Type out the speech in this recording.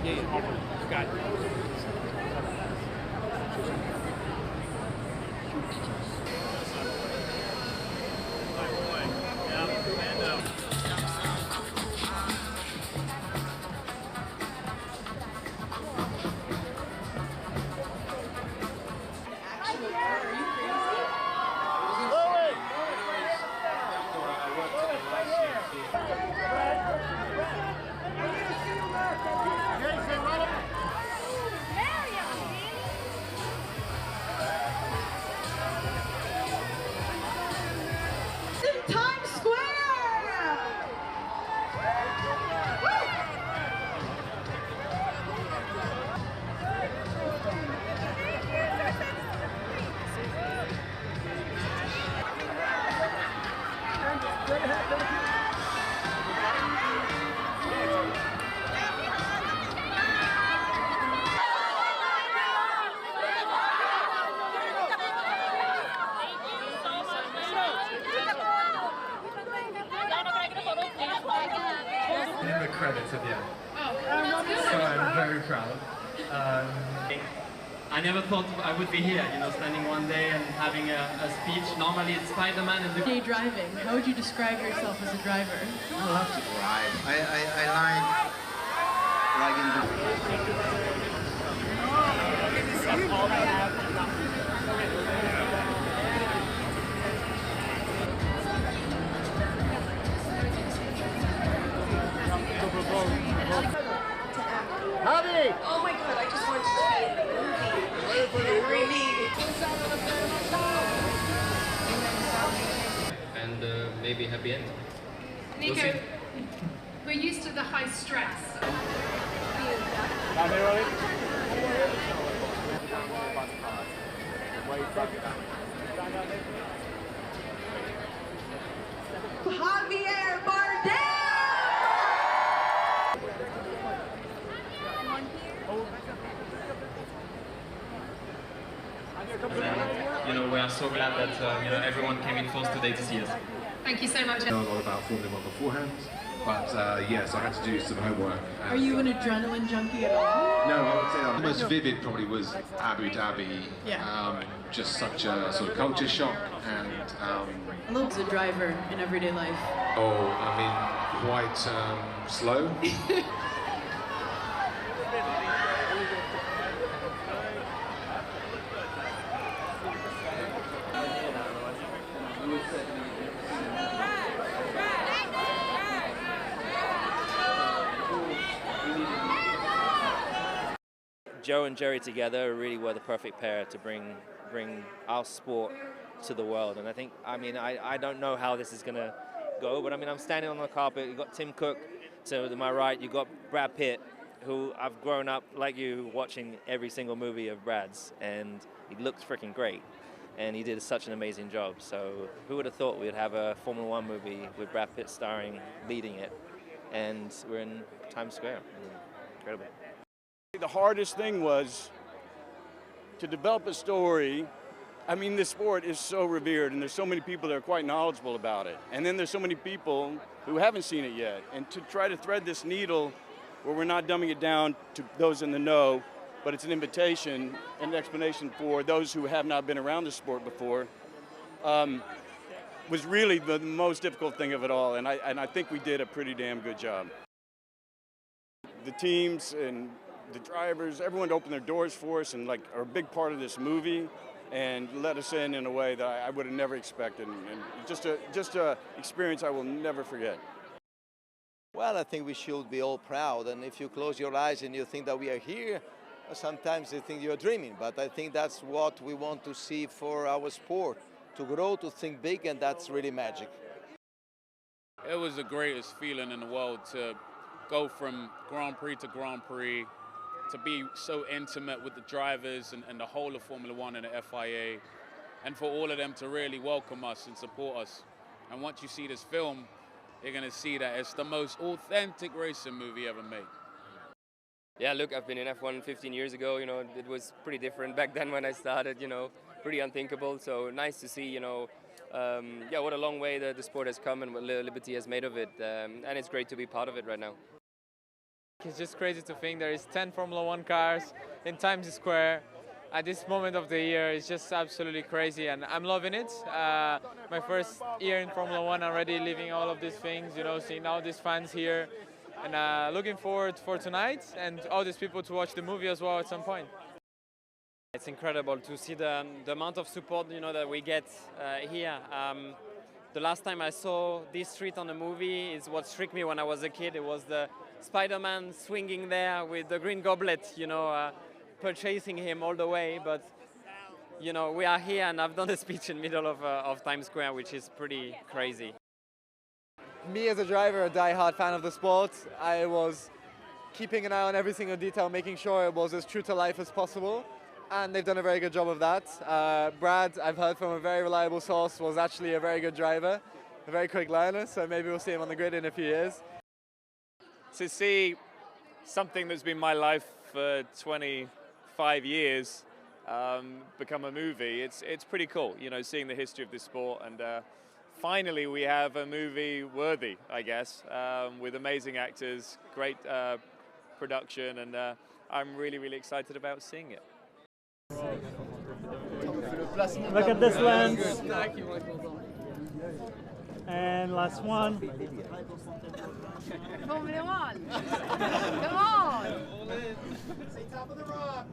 Yeah, yeah. Got it. Times Square! In the credits at the end. So I'm very proud. I never thought I would be here, you know, standing one day and having a speech. Normally it's Spider-Man and the... Day driving, how would you describe yourself as a driver? I love to drive. I like Javi! Oh my god, I just wanted to be in the movie. And maybe happy end. Nico, we're used to the high stress. Javier Bardem! You know, we are so glad that you know, everyone came in force today to see us. Thank you so much. I know a lot about Formula 1 beforehand, but yes, I had to do some homework. Are you an adrenaline junkie at all? No, I would say the most vivid probably was Abu Dhabi. Yeah. Just such a sort of culture shock and... I love as a driver in everyday life. oh, I mean, quite slow. Joe and Jerry together really were the perfect pair to bring our sport to the world. And I think, I mean, I don't know how this is going to go, but I mean, I'm standing on the carpet. You've got Tim Cook to my right. You've got Brad Pitt, who I've grown up, like you, watching every single movie of Brad's. And he looks freaking great. And he did such an amazing job. So who would have thought we'd have a Formula 1 movie with Brad Pitt starring, leading it. And we're in Times Square. Incredible. The hardest thing was to develop a story. I mean, this sport is so revered, and there's so many people that are quite knowledgeable about it. And then there's so many people who haven't seen it yet. And to try to thread this needle where we're not dumbing it down to those in the know, but it's an invitation and an explanation for those who have not been around the sport before, was really the most difficult thing of it all. And I think we did a pretty damn good job. The teams and the drivers, everyone opened their doors for us and like are a big part of this movie and let us in a way that I would have never expected, and just a experience I will never forget. Well, I think we should be all proud, and if you close your eyes and you think that we are here, sometimes you think you're dreaming, but I think that's what we want to see for our sport, to grow, to think big, and that's really magic. It was the greatest feeling in the world to go from Grand Prix to Grand Prix, to be so intimate with the drivers and the whole of Formula 1 and the FIA, and for all of them to really welcome us and support us. And once you see this film, you're going to see that it's the most authentic racing movie ever made. Yeah, look, I've been in F1 15 years ago, you know, it was pretty different back then when I started, you know, pretty unthinkable. So nice to see, you know, yeah, what a long way the sport has come and what Liberty has made of it. And it's great to be part of it right now. It's just crazy to think there is 10 Formula One cars in Times Square at this moment of the year. It's just absolutely crazy, and I'm loving it. My first year in Formula One, already living all of these things, you know, seeing all these fans here, and looking forward for tonight and all these people to watch the movie as well at some point. It's incredible to see the amount of support, you know, that we get here. The last time I saw this street on a movie is what struck me when I was a kid. It was the Spider-Man swinging there with the green goblet, you know, purchasing him all the way. But, you know, we are here, and I've done a speech in the middle of Times Square, which is pretty crazy. Me as a driver, a die-hard fan of the sport, I was keeping an eye on every single detail, making sure it was as true to life as possible. And they've done a very good job of that. Brad, I've heard from a very reliable source, was actually a very good driver, a very quick learner, so maybe we'll see him on the grid in a few years. To see something that's been my life for 25 years become a movie, it's pretty cool, you know, seeing the history of this sport, and finally we have a movie worthy, I guess, with amazing actors, great production, and I'm really, really excited about seeing it. Look at this lens. And last one. Formula One. Come on. Top of the rock.